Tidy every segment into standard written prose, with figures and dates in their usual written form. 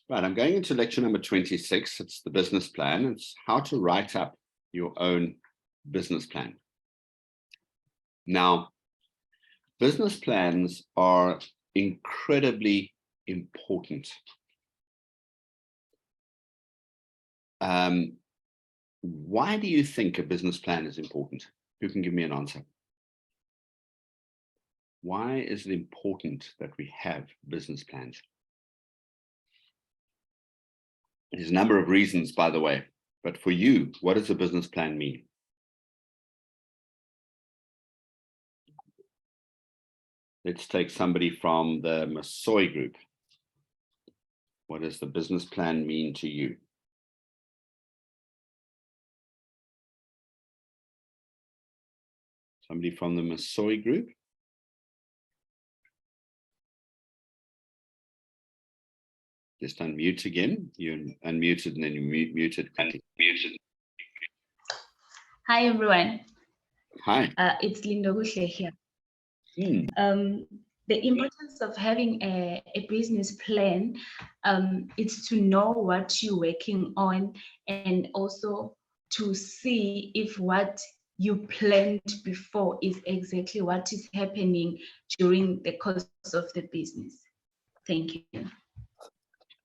Right, I'm going into lecture number 26. It's the business plan. It's how to write up your own business plan. Now, business plans are incredibly important. Why do you think a business plan is important? Who can give me an answer? Why is it important that we have business plans? There's a number of reasons, by the way, but for you, what does a business plan mean? Let's take somebody from the Masoi group. What does the business plan mean to you? Somebody from the Masoi group? Just unmute again. You unmuted and then you muted. Hi, everyone. Hi. It's Linda Gushe here. The importance of having a business plan is to know what you're working on and also to see if what you planned before is exactly what is happening during the course of the business. Thank you.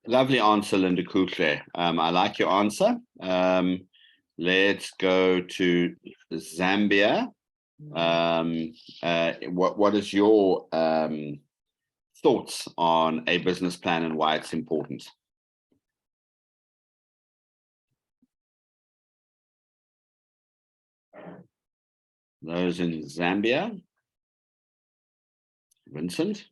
Lovely answer, Linda Kuhle. I like your answer. Let's go to Zambia. What is your thoughts on a business plan and why it's important? Those in Zambia? Vincent?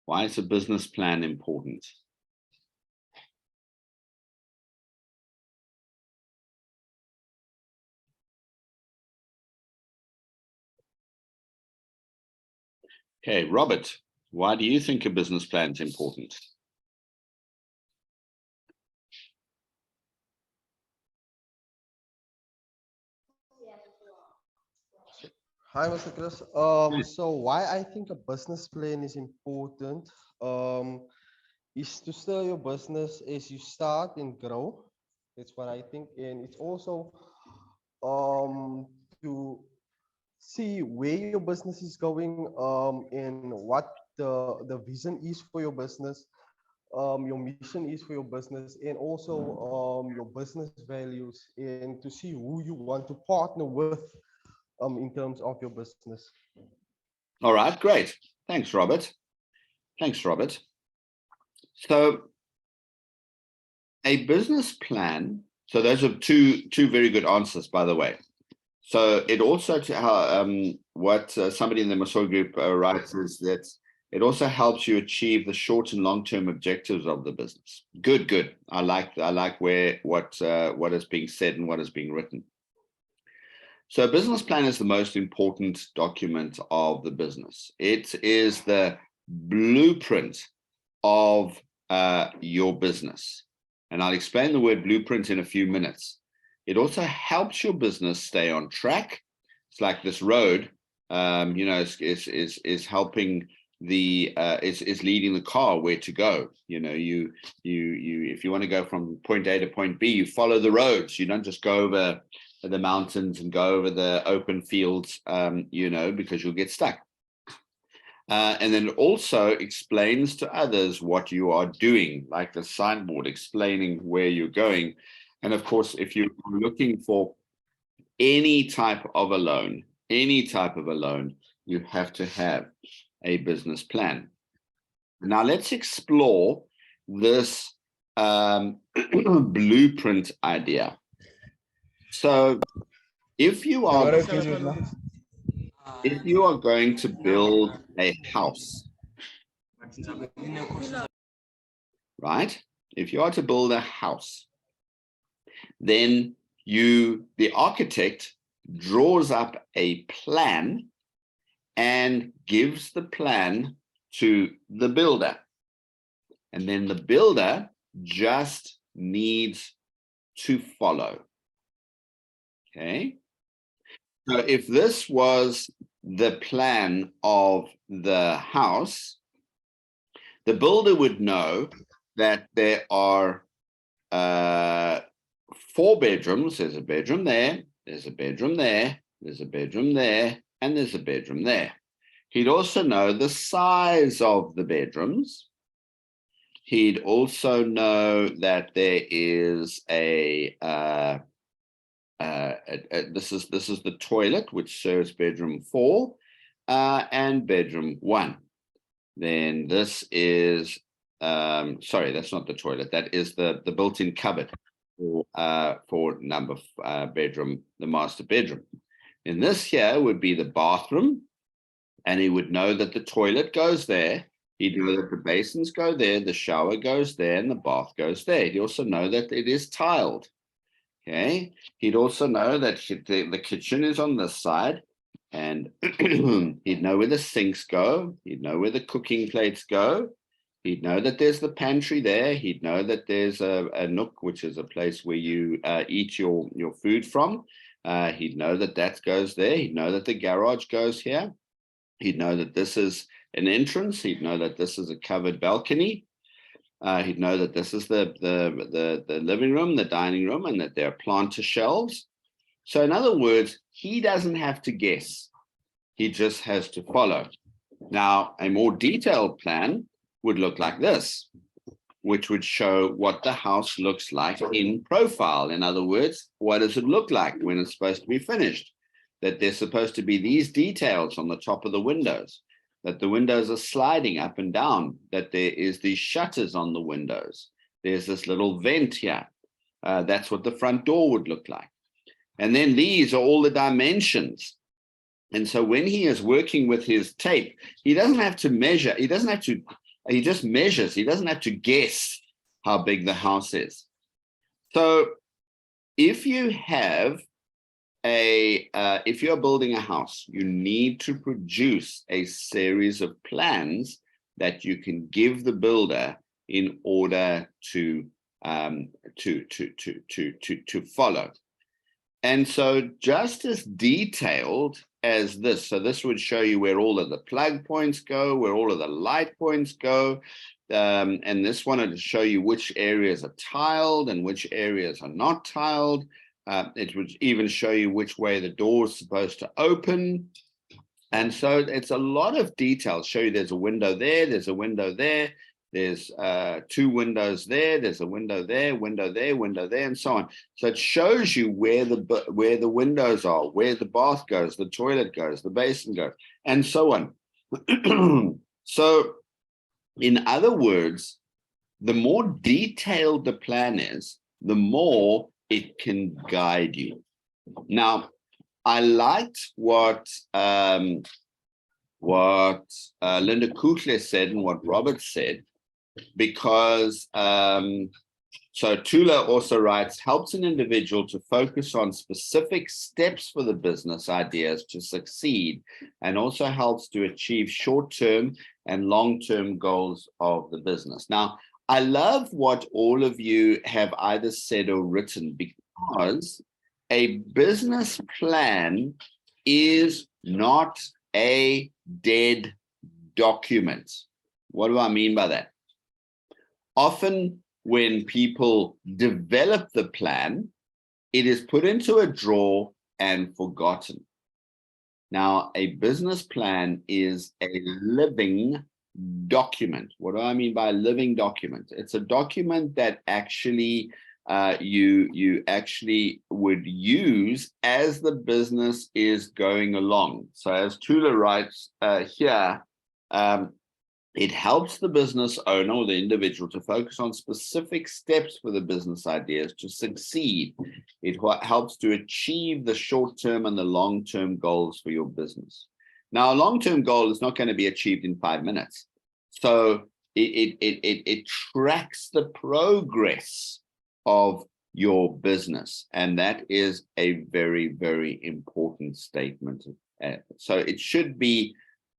Why is a business plan important? Okay, Robert, why do you think a business plan is important? Hi, Mr. Chris. So why I think a business plan is important is to steer your business as you start and grow. That's what I think. And it's also to see where your business is going and what the vision is for your business, your mission is for your business, and also your business values, and to see who you want to partner with in terms of your business. All right, great. Thanks, Robert. Thanks, Robert. So a business plan, so those are two very good answers, by the way. So it also, what somebody in the Masoi group writes is that it also helps you achieve the short and long-term objectives of the business. Good. I like what is being said and what is being written. So a business plan is the most important document of the business. It is the blueprint of your business. And I'll explain the word blueprint in a few minutes. It also helps your business stay on track. It's like this road, is helping the is leading the car where to go. You if you want to go from point A to point B, you follow the roads. You don't just go over the mountains and go over the open fields, because you'll get stuck. And then it also explains to others what you are doing, like the signboard explaining where you're going. And of course, if you're looking for any type of a loan, you have to have a business plan. Now let's explore this blueprint idea. So if you are going to build a house, right? If you are to build a house, then the architect draws up a plan and gives the plan to the builder. And then the builder just needs to follow. Okay. So if this was the plan of the house, the builder would know that there are 4 bedrooms. There's a bedroom there, there's a bedroom there, there's a bedroom there, and there's a bedroom there. He'd also know the size of the bedrooms. He'd also know that there is this is the toilet, which serves bedroom 4 and bedroom 1. Then this is sorry, that's not the toilet. That is the built-in cupboard for number bedroom, the master bedroom. And this here would be the bathroom, and he would know that the toilet goes there. He'd know that the basins go there, the shower goes there, and the bath goes there. He'd also know that it is tiled. Okay. He'd also know that the kitchen is on this side, and he'd know where the sinks go. He'd know where the cooking plates go. He'd know that there's the pantry there. He'd know that there's a nook, which is a place where you eat your food from. He'd know that that goes there. He'd know that the garage goes here. He'd know that this is an entrance. He'd know that this is a covered balcony. He'd know that this is the living room, the dining room, and that there are planter shelves. So in other words, he doesn't have to guess. He just has to follow. Now, a more detailed plan would look like this, which would show what the house looks like in profile. In other words, what does it look like when it's supposed to be finished? That there's supposed to be these details on the top of the windows, that the windows are sliding up and down, that there is these shutters on the windows. There's this little vent here. That's what the front door would look like. And then these are all the dimensions. And so when he is working with his tape, he doesn't have to measure. He just measures. He doesn't have to guess how big the house is. So if you have if you're building a house, you need to produce a series of plans that you can give the builder in order to follow. And so just as detailed as this, so this would show you where all of the plug points go, where all of the light points go. And this wanted to show you which areas are tiled and which areas are not tiled. It would even show you which way the door is supposed to open. And so it's a lot of details. Show you there's a window there, there's a window there, there's 2 windows there, there's a window there, window there, window there, and so on. So it shows you where the windows are, where the bath goes, the toilet goes, the basin goes, and so on. So in other words, the more detailed the plan is, the more it can guide you. Now, I liked what Linda Kuchler said and what Robert said, because so Tula also writes, helps an individual to focus on specific steps for the business ideas to succeed, and also helps to achieve short-term and long-term goals of the business. Now, I love what all of you have either said or written, because a business plan is not a dead document. What do I mean by that? Often when people develop the plan, it is put into a drawer and forgotten. Now, a business plan is a living document. What do I mean by a living document? It's a document that actually you actually would use as the business is going along. So as Tula writes here, it helps the business owner or the individual to focus on specific steps for the business ideas to succeed. It helps to achieve the short-term and the long-term goals for your business. Now, a long-term goal is not going to be achieved in 5 minutes. So it tracks the progress of your business. And that is a very, very important statement. So it should be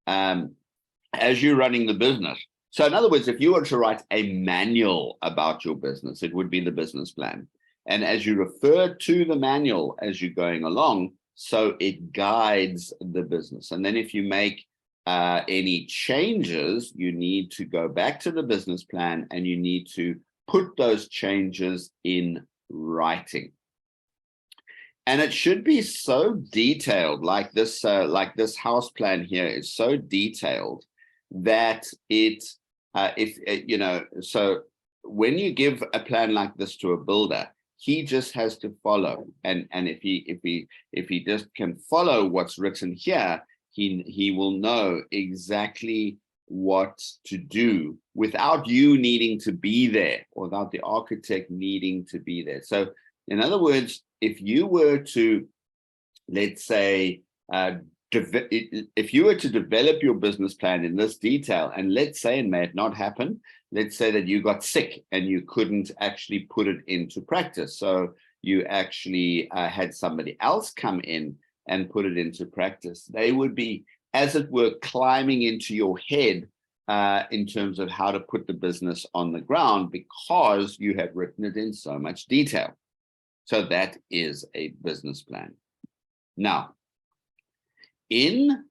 as you're running the business. So in other words, if you were to write a manual about your business, it would be the business plan. And as you refer to the manual as you're going along, so it guides the business. And then if you make any changes, you need to go back to the business plan and you need to put those changes in writing. And it should be so detailed, like this house plan here is so detailed that so when you give a plan like this to a builder, he just has to follow. And if he just can follow what's written here, he will know exactly what to do without you needing to be there, or without the architect needing to be there. So in other words, if you were to, let's say, if you were to develop your business plan in this detail, and let's say, and may it not happen, let's say that you got sick and you couldn't actually put it into practice. So you actually had somebody else come in and put it into practice. They would be, as it were, climbing into your head in terms of how to put the business on the ground, because you have written it in so much detail. So that is a business plan. Now, in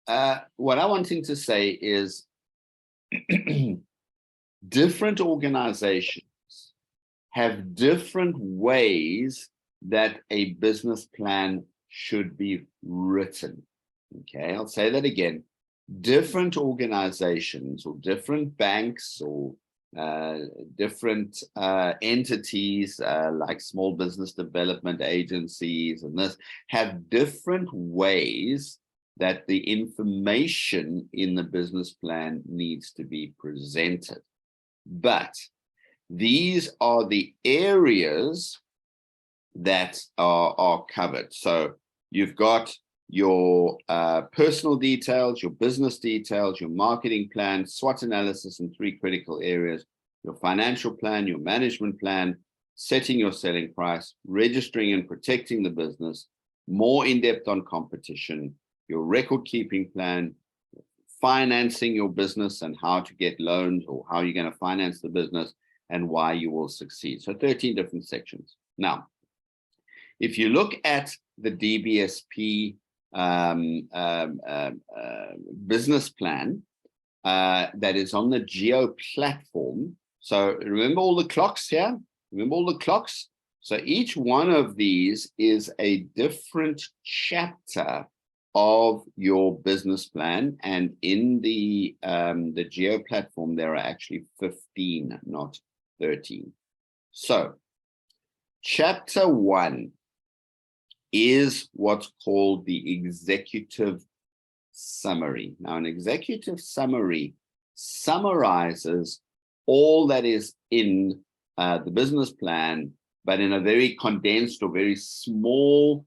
what I'm wanting to say is different organizations have different ways that a business plan should be written. Okay, I'll say that again. Different organizations or different banks or different entities like small business development agencies and this have different ways that the information in the business plan needs to be presented. But these are the areas that are covered. So you've got your personal details, your business details, your marketing plan, SWOT analysis in 3 critical areas, your financial plan, your management plan, setting your selling price, registering and protecting the business, more in-depth on competition, your record keeping plan, financing your business and how to get loans or how you're going to finance the business and why you will succeed. So 13 different sections. Now, if you look at the DBSP business plan that is on the Geo platform. So remember all the clocks here? Remember all the clocks? So each one of these is a different chapter of your business plan. And in the Geo platform, there are actually 15, not 13. So chapter 1 is what's called the executive summary. Now, an executive summary summarizes all that is in the business plan, but in a very condensed or very small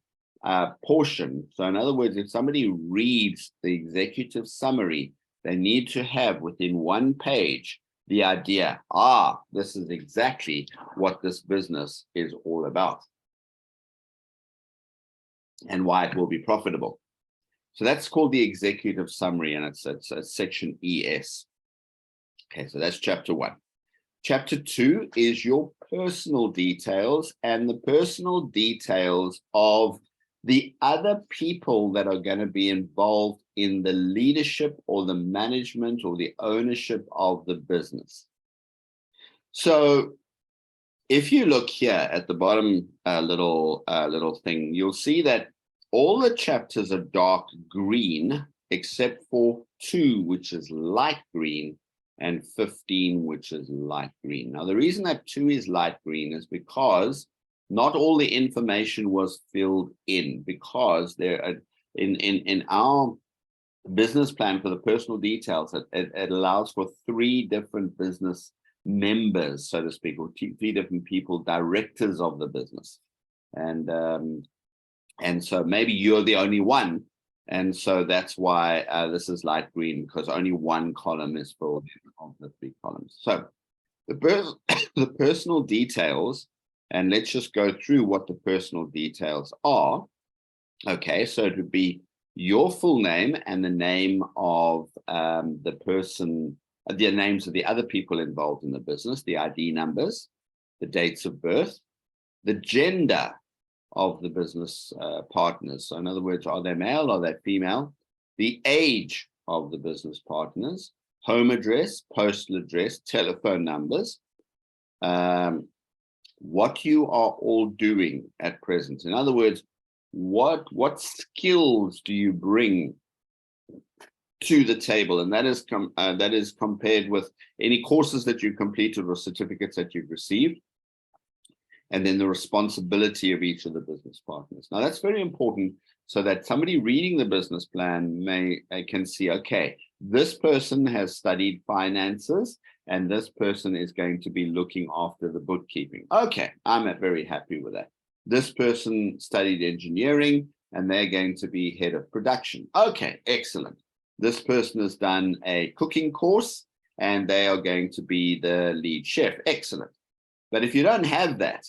portion. So in other words, if somebody reads the executive summary, they need to have within 1 page the idea, this is exactly what this business is all about and why it will be profitable. So that's called the executive summary, and it's section ES. Okay, so that's chapter 1. Chapter 2 is your personal details and the personal details of the other people that are going to be involved in the leadership or the management or the ownership of the business. So if you look here at the bottom little thing, you'll see that all the chapters are dark green except for 2, which is light green, and 15, which is light green. Now, the reason that 2 is light green is because not all the information was filled in, because there are, in our business plan for the personal details, it allows for 3 different business members, so to speak, or 3 different people, directors of the business. And so maybe you're the only one. And so that's why this is light green, because only 1 column is filled in of the 3 columns. So the personal details, and let's just go through what the personal details are. Okay, so it would be your full name and the name of the person, the names of the other people involved in the business, the ID numbers, the dates of birth, the gender of the business partners. So in other words, are they male, are they female? The age of the business partners, home address, postal address, telephone numbers, what you are all doing at present. In other words, what skills do you bring to the table? And that is compared with any courses that you've completed or certificates that you've received, and then the responsibility of each of the business partners. Now that's very important, so that somebody reading the business plan can see, okay, this person has studied finances and this person is going to be looking after the bookkeeping. Okay, I'm very happy with that. This person studied engineering and they're going to be head of production. Okay, excellent. This person has done a cooking course and they are going to be the lead chef. Excellent. But if you don't have that,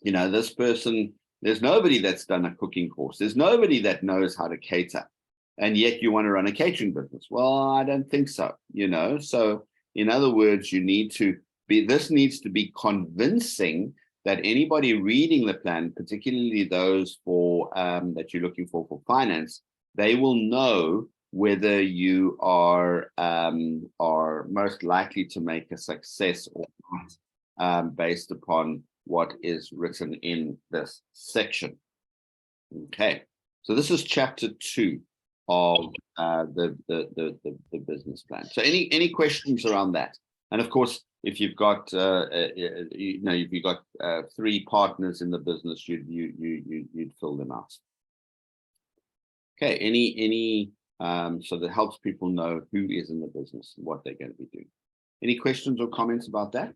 you know, this person, there's nobody that's done a cooking course. There's nobody that knows how to cater. And yet you want to run a catering business. Well, I don't think so, you know. So in other words, you need to be, this needs to be convincing that anybody reading the plan, particularly those for that you're looking for finance, they will know whether you are most likely to make a success or not, based upon what is written in this section. Okay, so this is chapter 2 of the business plan. So any questions around that? And of course, if you've got you know, if you've got 3 partners in the business, you'd fill them out. Okay, any so that helps people know who is in the business and what they're going to be doing. Any questions or comments about that?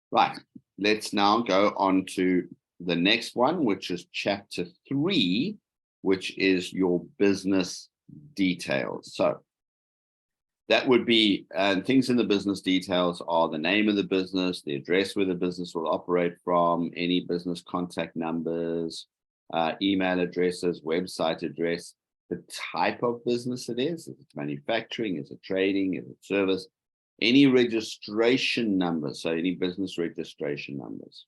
Right, let's now go on to the next one, which is chapter 3, which is your business details. So that would be things in the business details are the name of the business, the address where the business will operate from, any business contact numbers, email addresses, website address, the type of business it is it manufacturing, is it trading, is it service, any registration numbers, so any business registration numbers.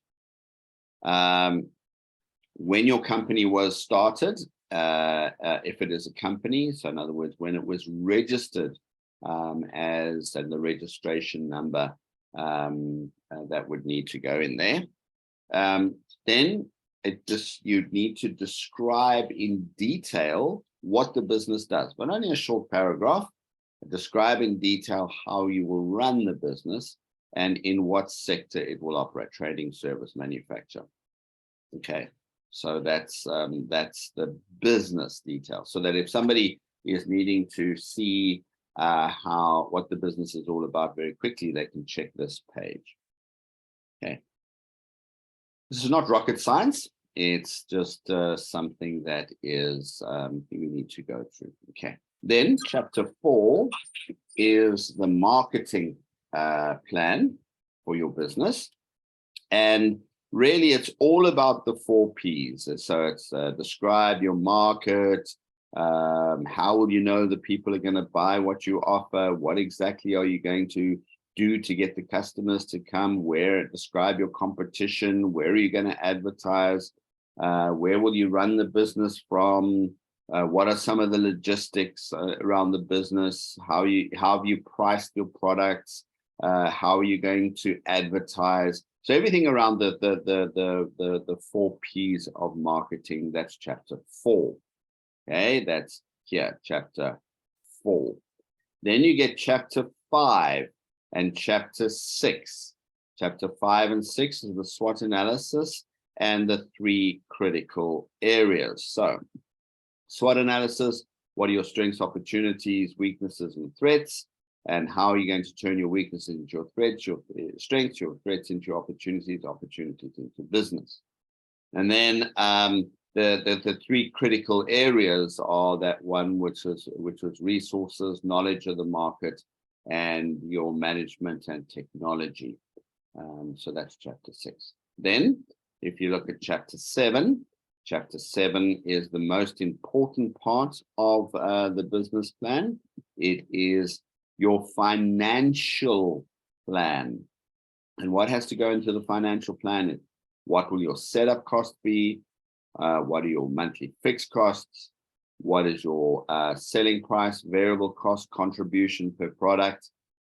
When your company was started, if it is a company, so in other words, when it was registered as, and the registration number that would need to go in there. Then you'd need to describe in detail what the business does, but only a short paragraph. Describe in detail how you will run the business and in what sector it will operate, trading, service, manufacture. Okay, so that's the business details, so that if somebody is needing to see what the business is all about very quickly, they can check this page. Okay, this is not rocket science. It's just something that is we need to go through. Okay. Then chapter 4 is the marketing plan for your business. And really, it's all about the 4 Ps. So it's describe your market. How will you know the people are going to buy what you offer? What exactly are you going to do to get the customers to come? Where? Describe your competition. Where are you going to advertise? Where will you run the business from? What are some of the logistics around the business? How have you priced your products? How are you going to advertise? So everything around the 4 Ps of marketing. That's chapter 4. Okay, that's here, chapter 4. Then you get chapter 5 and chapter 6. Chapter 5 and 6 is the SWOT analysis and the 3 critical areas. So SWOT analysis, what are your strengths, opportunities, weaknesses, and threats? And how are you going to turn your weaknesses into your threats, your strengths, your threats into your opportunities, opportunities into business? And then the 3 critical areas are that one which was resources, knowledge of the market, and your management and technology. So that's chapter 6. Then if you look at chapter 7, chapter 7 is the most important part of the business plan. It is your financial plan. And what has to go into the financial plan is what will your setup cost be? What are your monthly fixed costs? What is your selling price, variable cost, contribution per product?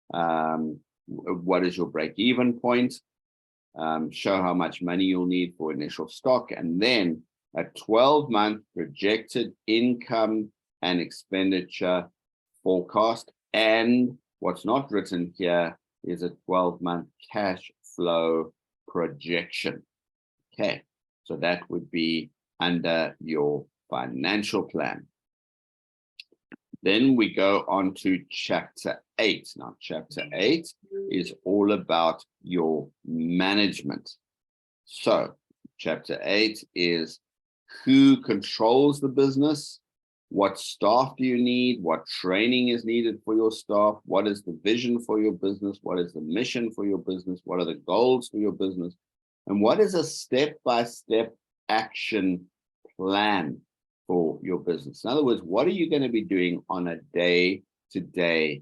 What is your break-even point? Show how much money you'll need for initial stock, and then a 12-month projected income and expenditure forecast. And what's not written here is a 12-month cash flow projection. Okay, so that would be under your financial plan. Then we go on to chapter 8. Now, chapter 8 is all about your management. So, chapter 8 is who controls the business, what staff do you need, what training is needed for your staff, what is the vision for your business, what is the mission for your business, what are the goals for your business, and what is a step-by-step action plan for your business. In other words, what are you going to be doing on a day-to-day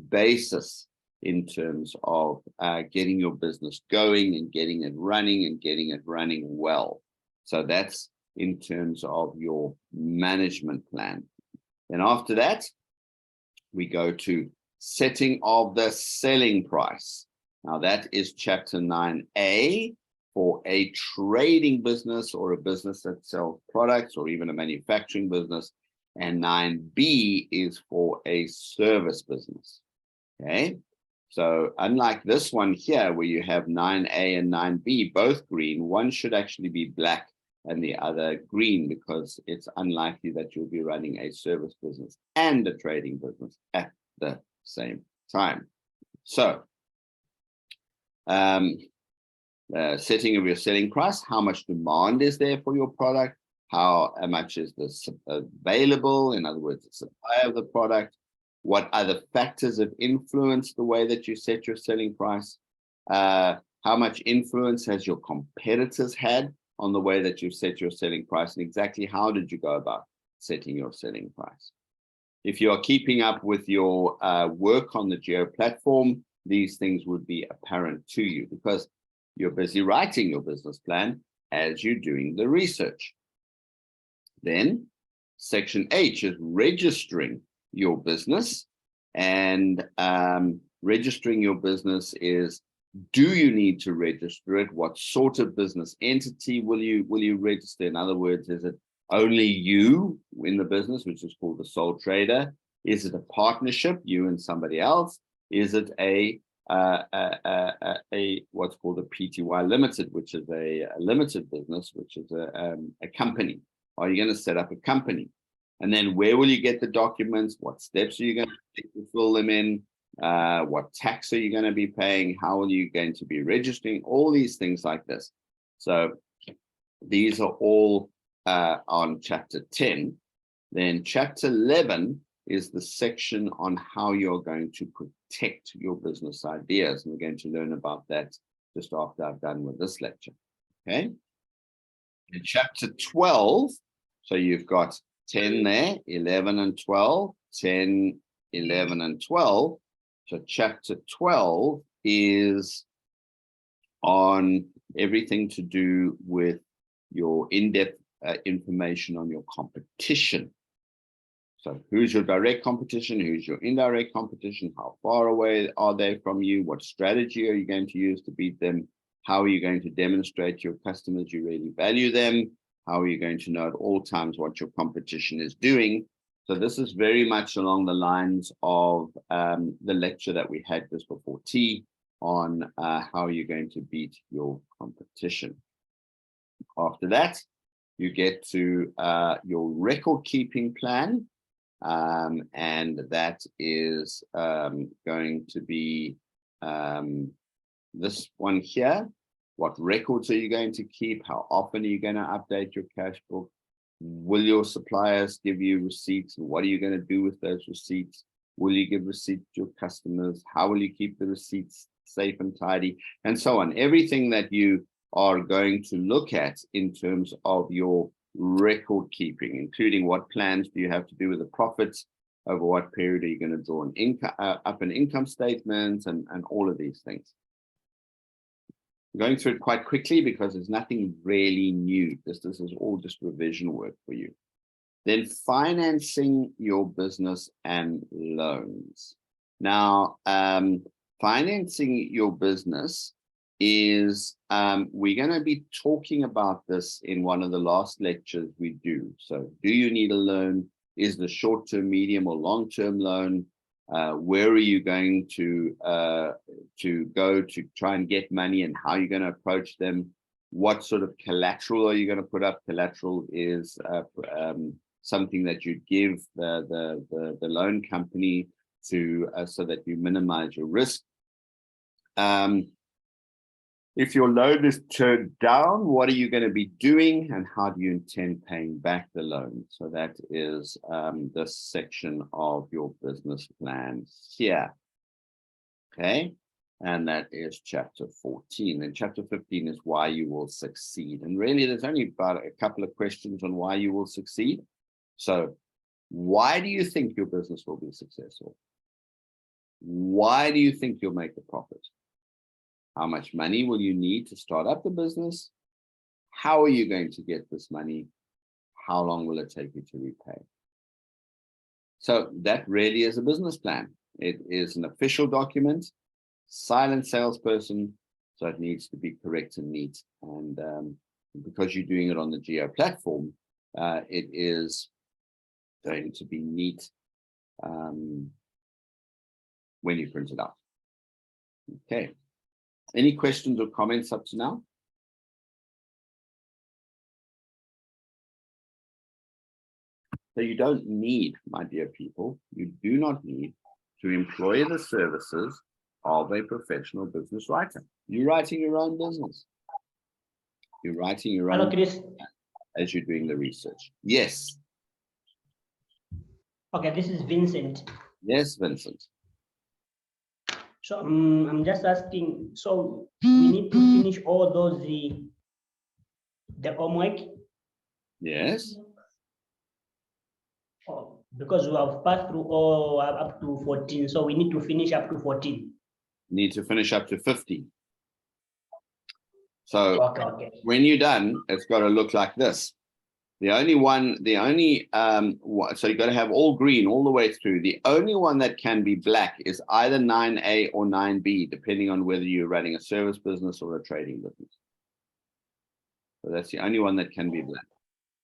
basis in terms of getting your business going and getting it running well. So that's in terms of your management plan. And after that, we go to setting of the selling price. Now that is chapter 9A for a trading business or a business that sells products or even a manufacturing business. And 9B is for a service business. Okay. So unlike this one here, where you have 9A and 9B, both green, one should actually be black and the other green, because it's unlikely that you'll be running a service business and a trading business at the same time. So setting of your selling price, how much demand is there for your product, how much is this available, in other words, the supply of the product, what other factors have influenced the way that you set your selling price, how much influence has your competitors had on the way that you set your selling price, and exactly how did you go about setting your selling price. If you are keeping up with your work on the Geo platform, these things would be apparent to you because you're busy writing your business plan as you're doing the research. Then section H is registering your business, and registering your business is, do you need to register it? What sort of business entity will you register? In other words, is it only you in the business, which is called the sole trader? Is it a partnership, you and somebody else? Is it a what's called a PTY limited, which is a limited business, which is a company? Are you going to set up a company? And then where will you get the documents? What steps are you going to take to fill them in? What tax are you going to be paying? How are you going to be registering? All these things like this. So these are all on chapter 10. Then chapter 11 is the section on how you're going to protect your business ideas. And we're going to learn about that just after I've done with this lecture. Okay. In chapter 12, so you've got 10 there, 11 and 12, 10, 11 and 12. So chapter 12 is on everything to do with your in-depth information on your competition. So who's your direct competition? Who's your indirect competition? How far away are they from you? What strategy are you going to use to beat them? How are you going to demonstrate to your customers you really value them? How are you going to know at all times what your competition is doing? So this is very much along the lines of the lecture that we had just before tea on how you're going to beat your competition. After that, you get to your record keeping plan. And that is going to be this one here. What records are you going to keep? How often are you going to update your cash book? Will your suppliers give you receipts? What are you going to do with those receipts? Will you give receipts to your customers? How will you keep the receipts safe and tidy? And so on. Everything that you are going to look at in terms of your record keeping, including what plans do you have to do with the profits? over what period are you going to draw an income up an income statement, and all of these things. I'm going through it quite quickly because there's nothing really new. This is all just revision work for you. Then financing your business and loans. Now, financing your business is, we're going to be talking about this in one of the last lectures we do. So do you need a loan? Is the short-term, medium, or long-term loan? Where are you going to go to try and get money, and how you're going to approach them? What sort of collateral are you going to put up? Collateral is something that you give the loan company to so that you minimize your risk. If your loan is turned down, what are you going to be doing, and how do you intend paying back the loan? So that is this section of your business plan here. Okay, and that is chapter 14. And chapter 15 is why you will succeed. And really, there's only about a couple of questions on why you will succeed. So why do you think your business will be successful? Why do you think you'll make a profit? How much money will you need to start up the business? How are you going to get this money? How long will it take you to repay? So that really is a business plan. It is an official document, silent salesperson, so it needs to be correct and neat. And because you're doing it on the Geo platform, it is going to be neat when you print it out. Okay. Any questions or comments up to now? So you don't need, my dear people, you do not need to employ the services of a professional business writer. You're writing your own business. You're writing your own. Hello, Chris. As you're doing the research. Yes. Okay, this is Vincent. Yes, Vincent. So I'm just asking, so we need to finish all those, the homework? Yes. Oh, because we have passed through all up to 14, so we need to finish up to 14. Need to finish up to 50. So Okay. when you're done, it's got to look like this. So you got to have all green all the way through. The only one that can be black is either 9A or 9B, depending on whether you're running a service business or a trading business. So that's the only one that can be black.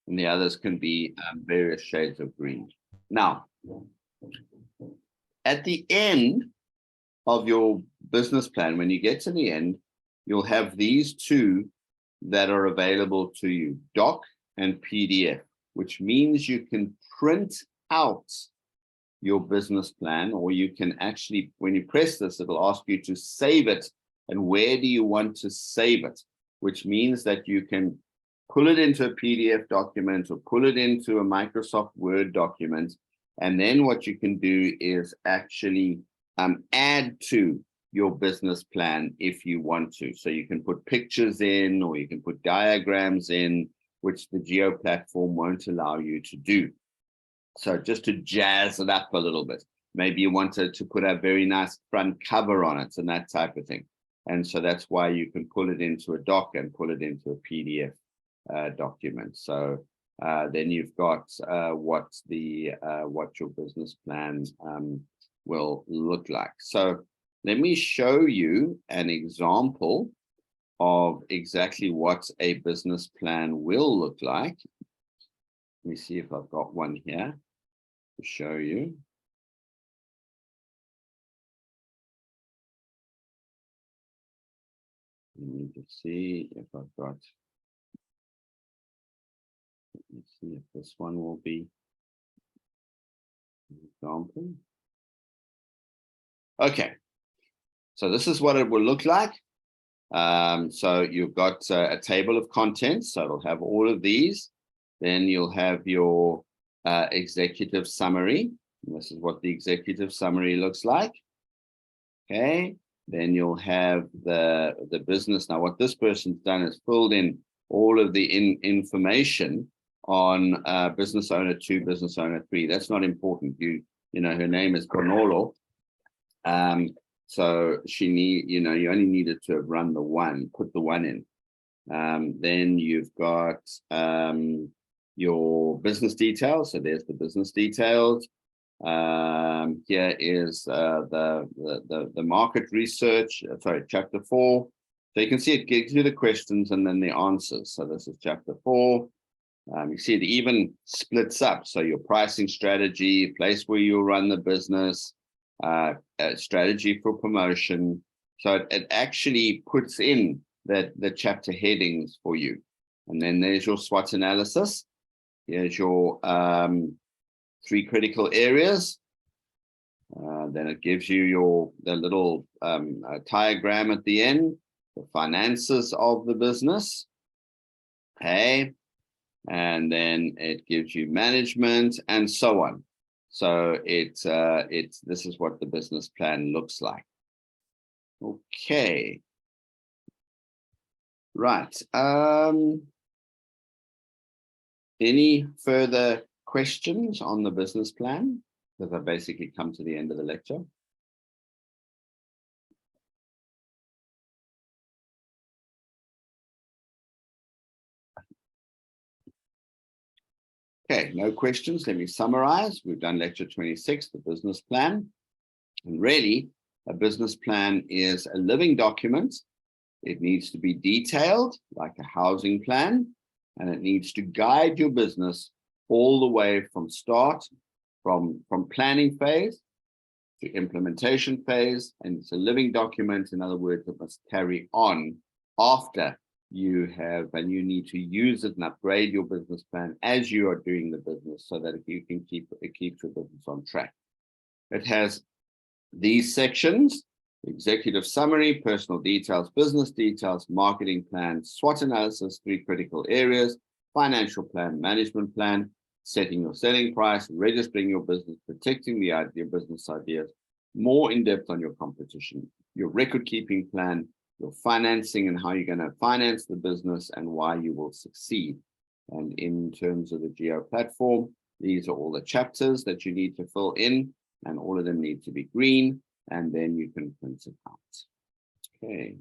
And the others can be various shades of green. Now, at the end of your business plan, when you get to the end, you'll have these two that are available to you, doc and PDF, which means you can print out your business plan, or you can actually, when you press this, it'll ask you to save it. And where do you want to save it? Which means that you can pull it into a PDF document or pull it into a Microsoft Word document. And then what you can do is actually add to your business plan if you want to. So you can put pictures in, or you can put diagrams in, which the Geo platform won't allow you to do. So just to jazz it up a little bit. Maybe you wanted to put a very nice front cover on it and that type of thing. And so that's why you can pull it into a doc and pull it into a PDF document. So then you've got what your business plan will look like. So let me show you an example of exactly what a business plan will look like. Let me see if I've got one here to show you. Let me just see if I've got, let's see if this one will be an example. Okay, so this is what it will look like. So you've got a table of contents, so it'll have all of these. Then you'll have your executive summary. And this is what the executive summary looks like. Okay, then you'll have the business. Now, what this person's done is filled in all of the information on business owner 2, business owner 3. That's not important. her name is Cornolo. So she you only needed to have run the one, put the one in. Then you've got your business details. So there's the business details. Here is the market research. Sorry, chapter 4. So you can see it gives you the questions and then the answers. So this is chapter 4. You see it even splits up. So your pricing strategy, place where you'll run the business, strategy for promotion. So it actually puts in the chapter headings for you. And then there's your SWOT analysis. Here's your 3 critical areas. Then it gives you the little diagram at the end, the finances of the business. Okay. And then it gives you management and so on. So this is what the business plan looks like. Okay. Right. Any further questions on the business plan? Because I've basically come to the end of the lecture. Okay, no questions. Let me summarize. We've done lecture 26, the business plan. And really, a business plan is a living document. It needs to be detailed, like a housing plan, and it needs to guide your business all the way from start, from planning phase to implementation phase. And it's a living document. In other words, it must carry on after you have, and you need to use it and upgrade your business plan as you are doing the business, so that you can keep your business on track. It has these sections: executive summary, personal details, business details, marketing plan, SWOT analysis, 3 critical areas, financial plan, management plan, setting your selling price, registering your business, protecting your business ideas, more in depth on your competition, your record keeping plan, your financing and how you're going to finance the business and why you will succeed. And in terms of the Geo platform, these are all the chapters that you need to fill in, and all of them need to be green, and then you can print it out. Okay.